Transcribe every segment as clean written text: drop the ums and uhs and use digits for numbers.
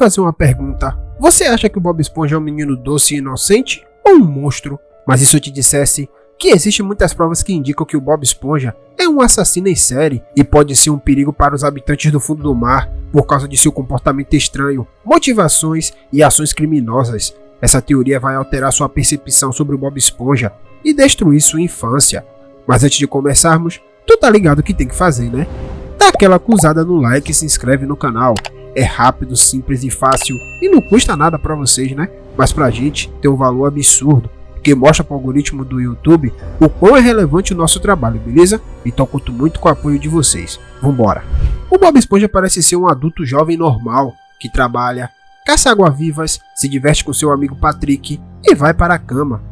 fazer uma pergunta. Você acha que o Bob Esponja é um menino doce e inocente ou um monstro? Mas e se eu te dissesse que existem muitas provas que indicam que o Bob Esponja é um assassino em série e pode ser um perigo para os habitantes do fundo do mar por causa de seu comportamento estranho, motivações e ações criminosas? Essa teoria vai alterar sua percepção sobre o Bob Esponja e destruir sua infância. Mas antes de começarmos, tu tá ligado o que tem que fazer, né? Dá aquela acusada no like e se inscreve no canal. É rápido, simples e fácil e não custa nada pra vocês, né? Mas pra gente tem um valor absurdo, que mostra pro algoritmo do YouTube o quão é relevante o nosso trabalho, beleza? Então conto muito com o apoio de vocês. Vambora! O Bob Esponja parece ser um adulto jovem normal, que trabalha, caça água-vivas, se diverte com seu amigo Patrick e vai para a cama.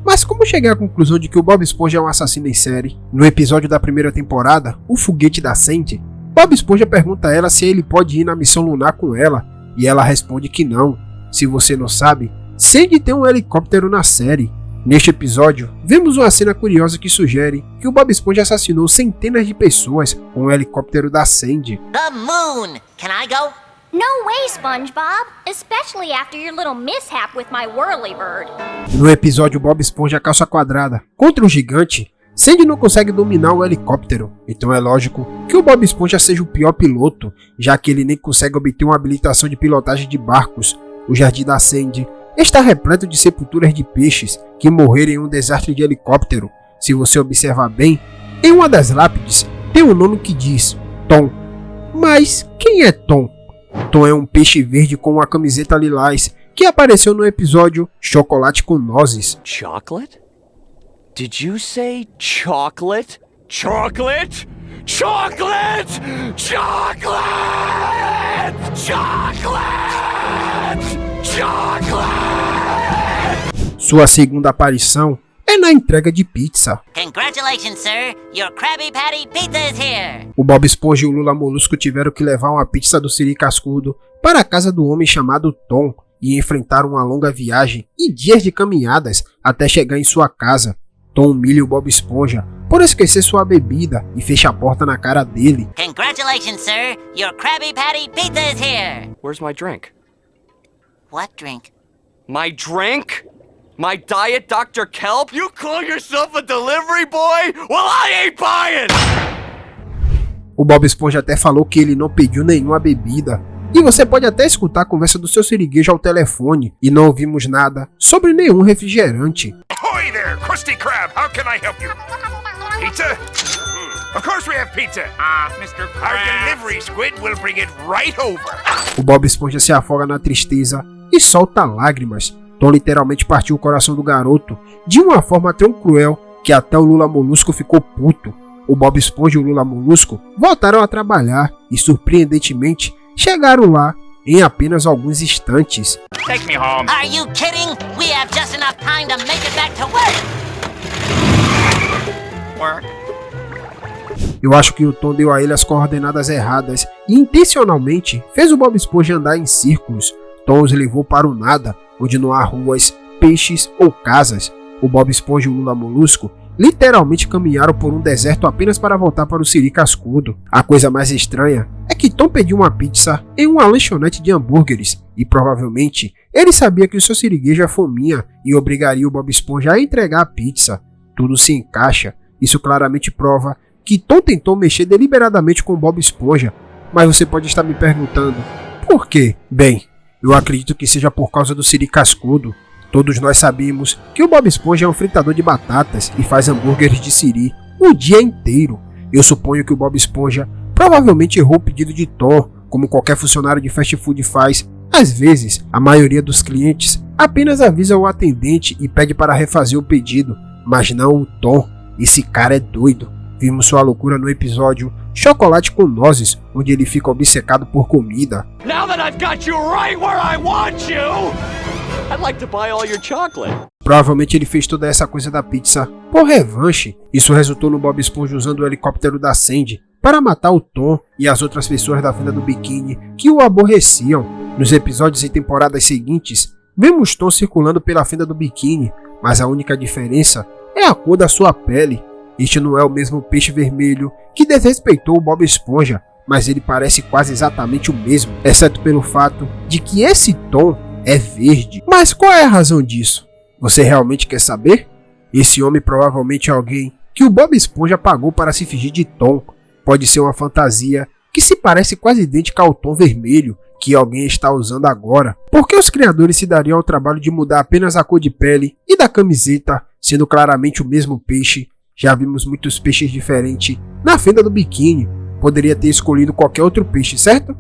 Mas como cheguei à conclusão de que o Bob Esponja é um assassino em série? No episódio da primeira temporada, o foguete da Sandy, Bob Esponja pergunta a ela se ele pode ir na missão lunar com ela, e ela responde que não. Se você não sabe, Sandy tem um helicóptero na série. Neste episódio, vemos uma cena curiosa que sugere que o Bob Esponja assassinou centenas de pessoas com o helicóptero da Sandy. The moon! Can I go? No way, SpongeBob! Especially after your little mishap with my whirlybird. No episódio Bob Esponja Calça Quadrada contra um gigante, Sandy não consegue dominar o helicóptero, então é lógico que o Bob Esponja seja o pior piloto, já que ele nem consegue obter uma habilitação de pilotagem de barcos. O jardim da Sandy está repleto de sepulturas de peixes que morreram em um desastre de helicóptero. Se você observar bem, em uma das lápides tem um nome que diz Tom. Mas quem é Tom? Tom é um peixe verde com uma camiseta lilás que apareceu no episódio Chocolate com Nozes. Chocolate? Did you say chocolate? Chocolate? Chocolate! Chocolate! Chocolate! Chocolate! Sua segunda aparição é na entrega de pizza. Congratulations, sir! Your Krabby Patty pizza is here! O Bob Esponja e o Lula Molusco tiveram que levar uma pizza do Siri Cascudo para a casa do homem chamado Tom e enfrentaram uma longa viagem e dias de caminhadas até chegar em sua casa. Tom humilha o Bob Esponja por esquecer sua bebida e fecha a porta na cara dele. Congratulations, sir! Your Krabby Patty pizza is here! Where's my drink? What drink? My drink? My Diet Dr. Kelp? You call yourself a delivery boy? Well, I ain't buying! O Bob Esponja até falou que ele não pediu nenhuma bebida. E você pode até escutar a conversa do seu siriguejo ao telefone e não ouvimos nada sobre nenhum refrigerante. Ahoy there, Krusty Krab! How can I help you? Pizza? Of course we have pizza! Mr. Krabs. Our delivery squid will bring it right over! O Bob Esponja se afoga na tristeza e solta lágrimas. Tom literalmente partiu o coração do garoto de uma forma tão cruel que até o Lula Molusco ficou puto. O Bob Esponja e o Lula Molusco voltaram a trabalhar e, surpreendentemente, chegaram lá em apenas alguns instantes. Take me home. Are you kidding? We have just enough time to make it back to work! Work. Eu acho que o Tom deu a ele as coordenadas erradas e intencionalmente fez o Bob Esponja andar em círculos. Tom os levou para o nada, onde não há ruas, peixes ou casas. O Bob Esponja e o Lula Molusco literalmente caminharam por um deserto apenas para voltar para o Siri Cascudo. A coisa mais estranha é que Tom pediu uma pizza em uma lanchonete de hambúrgueres e provavelmente ele sabia que o seu siriguejo é fominha e obrigaria o Bob Esponja a entregar a pizza. Tudo se encaixa. Isso claramente prova que Tom tentou mexer deliberadamente com o Bob Esponja. Mas você pode estar me perguntando, por quê? Bem, eu acredito que seja por causa do Siri Cascudo. Todos nós sabemos que o Bob Esponja é um fritador de batatas e faz hambúrgueres de siri o dia inteiro. Eu suponho que o Bob Esponja provavelmente errou o pedido de Tom, como qualquer funcionário de fast food faz. Às vezes, a maioria dos clientes apenas avisa o atendente e pede para refazer o pedido, mas não o Tom. Esse cara é doido. Vimos sua loucura no episódio Chocolate com Nozes, onde ele fica obcecado por comida. Now that I've got you right where I want you, I'd like to buy all your chocolate. Provavelmente ele fez toda essa coisa da pizza por revanche. Isso resultou no Bob Esponja usando o helicóptero da Sandy para matar o Tom e as outras pessoas da Fenda do Biquíni que o aborreciam. Nos episódios e temporadas seguintes, vemos Tom circulando pela Fenda do Biquíni, mas a única diferença é a cor da sua pele. Este não é o mesmo peixe vermelho que desrespeitou o Bob Esponja, mas ele parece quase exatamente o mesmo, exceto pelo fato de que esse Tom é verde. Mas qual é a razão disso? Você realmente quer saber? Esse homem provavelmente é alguém que o Bob Esponja pagou para se fingir de Tom. Pode ser uma fantasia que se parece quase idêntica ao tom vermelho que alguém está usando agora. Por que os criadores se dariam ao trabalho de mudar apenas a cor de pele e da camiseta, sendo claramente o mesmo peixe? Já vimos muitos peixes diferentes na fenda do biquíni. Poderia ter escolhido qualquer outro peixe, certo?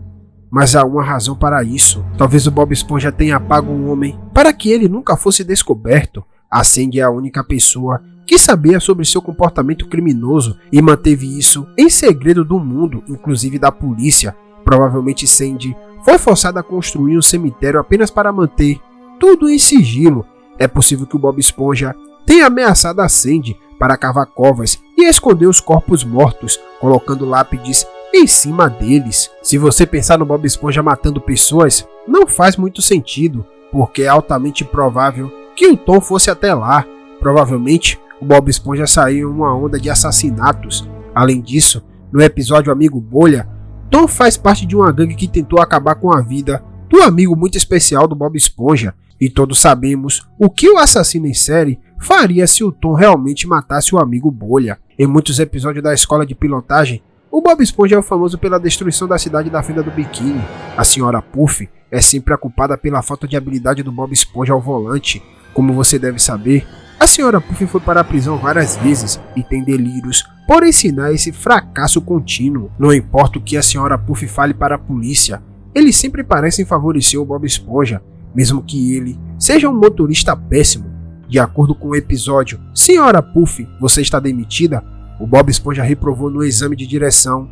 Mas há uma razão para isso. Talvez o Bob Esponja tenha pago um homem para que ele nunca fosse descoberto. A Sandy é a única pessoa que sabia sobre seu comportamento criminoso e manteve isso em segredo do mundo, inclusive da polícia. Provavelmente Sandy foi forçada a construir um cemitério apenas para manter tudo em sigilo. É possível que o Bob Esponja tenha ameaçado a Sandy para cavar covas e esconder os corpos mortos, colocando lápides em cima deles. Se você pensar no Bob Esponja matando pessoas, não faz muito sentido, porque é altamente provável que o Tom fosse até lá. Provavelmente o Bob Esponja saiu em uma onda de assassinatos. Além disso, no episódio Amigo Bolha, Tom faz parte de uma gangue que tentou acabar com a vida do amigo muito especial do Bob Esponja, e todos sabemos o que o assassino em série faria se o Tom realmente matasse o amigo Bolha. Em muitos episódios da escola de pilotagem, o Bob Esponja é famoso pela destruição da cidade da fenda do biquíni. A senhora Puff é sempre a culpada pela falta de habilidade do Bob Esponja ao volante. Como você deve saber, a senhora Puff foi para a prisão várias vezes e tem delírios por ensinar esse fracasso contínuo. Não importa o que a senhora Puff fale para a polícia, eles sempre parecem favorecer o Bob Esponja, mesmo que ele seja um motorista péssimo. De acordo com o episódio Senhora Puff, você está demitida, o Bob Esponja reprovou no exame de direção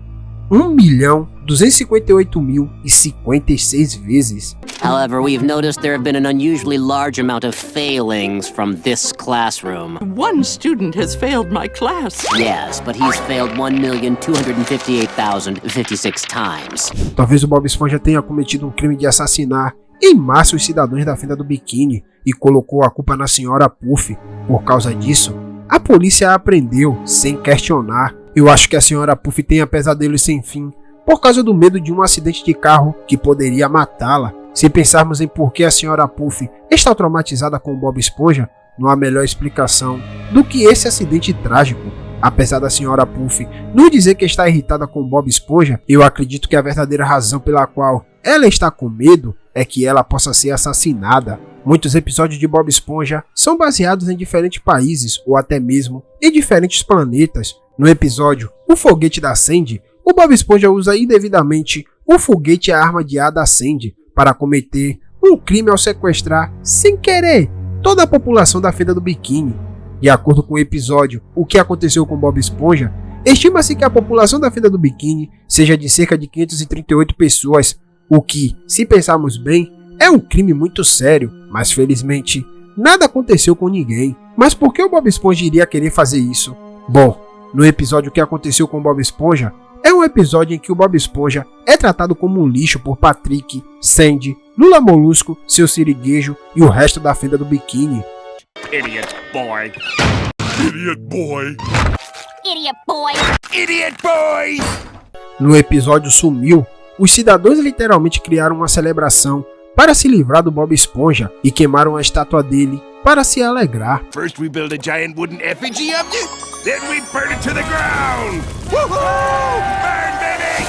1.258.056 vezes. However, we've noticed there have been an unusually large amount of failings from this classroom. One student has failed my class. Yes, but he's failed 1,258,056 times. Talvez o Bob Esponja tenha cometido um crime de assassinar em massa os cidadãos da fenda do biquíni e colocou a culpa na senhora Puff. Por causa disso, a polícia a apreendeu sem questionar. Eu acho que a senhora Puff tenha pesadelos sem fim por causa do medo de um acidente de carro que poderia matá-la. Se pensarmos em por que a senhora Puff está traumatizada com o Bob Esponja, não há melhor explicação do que esse acidente trágico. Apesar da senhora Puff nos dizer que está irritada com o Bob Esponja, eu acredito que a verdadeira razão pela qual ela está com medo é que ela possa ser assassinada. Muitos episódios de Bob Esponja são baseados em diferentes países ou até mesmo em diferentes planetas. No episódio O Foguete da Sandy, o Bob Esponja usa indevidamente o foguete e a arma de ar da Sandy para cometer um crime ao sequestrar, sem querer, toda a população da fenda do biquíni. De acordo com o episódio O que aconteceu com Bob Esponja, estima-se que a população da fenda do biquíni seja de cerca de 538 pessoas, o que, se pensarmos bem, é um crime muito sério, mas felizmente nada aconteceu com ninguém. Mas por que o Bob Esponja iria querer fazer isso? Bom, no episódio O que aconteceu com Bob Esponja, é um episódio em que o Bob Esponja é tratado como um lixo por Patrick, Sandy, Lula Molusco, seu siriguejo e o resto da fenda do biquíni. Idiot boy. Idiot boy. Idiot boy. Idiot boy. No episódio Sumiu, os cidadãos literalmente criaram uma celebração para se livrar do Bob Esponja e queimaram a estátua dele para se alegrar. First we build a giant wooden effigy of you, then we burn it to the ground. Woohoo! Burn, baby!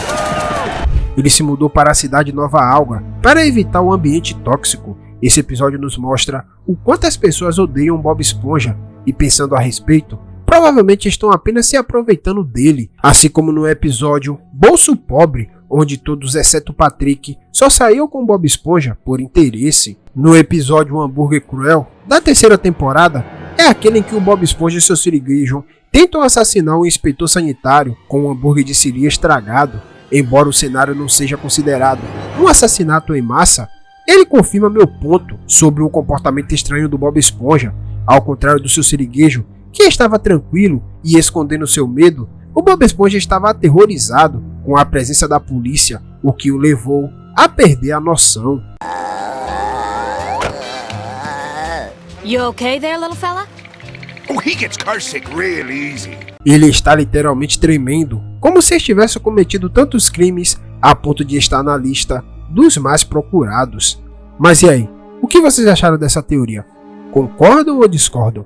Ele se mudou para a cidade Nova Alga para evitar o ambiente tóxico. Esse episódio nos mostra o quanto as pessoas odeiam Bob Esponja e, pensando a respeito, provavelmente estão apenas se aproveitando dele. Assim como no episódio Bolso Pobre, onde todos exceto Patrick só saíam com Bob Esponja por interesse. No episódio O Hambúrguer Cruel, da terceira temporada, é aquele em que o Bob Esponja e seu siriguejo tentam assassinar um inspetor sanitário com um hambúrguer de siri estragado. Embora o cenário não seja considerado um assassinato em massa, ele confirma meu ponto sobre o comportamento estranho do Bob Esponja. Ao contrário do seu siriguejo, que estava tranquilo e escondendo seu medo, o Bob Esponja estava aterrorizado com a presença da polícia, o que o levou a perder a noção. You okay there, little fella? Oh, he gets car sick real easy. Ele está literalmente tremendo como se estivesse cometido tantos crimes a ponto de estar na lista dos mais procurados. Mas e aí? O que vocês acharam dessa teoria? Concordam ou discordam?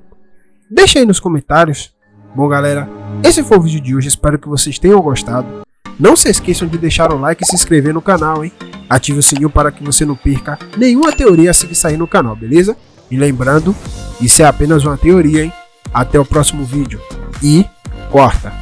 Deixa aí nos comentários. Bom galera, esse foi o vídeo de hoje, espero que vocês tenham gostado. Não se esqueçam de deixar o like e se inscrever no canal, hein? Ative o sininho para que você não perca nenhuma teoria assim que sair no canal, beleza? E lembrando, isso é apenas uma teoria, hein? Até o próximo vídeo. E corta!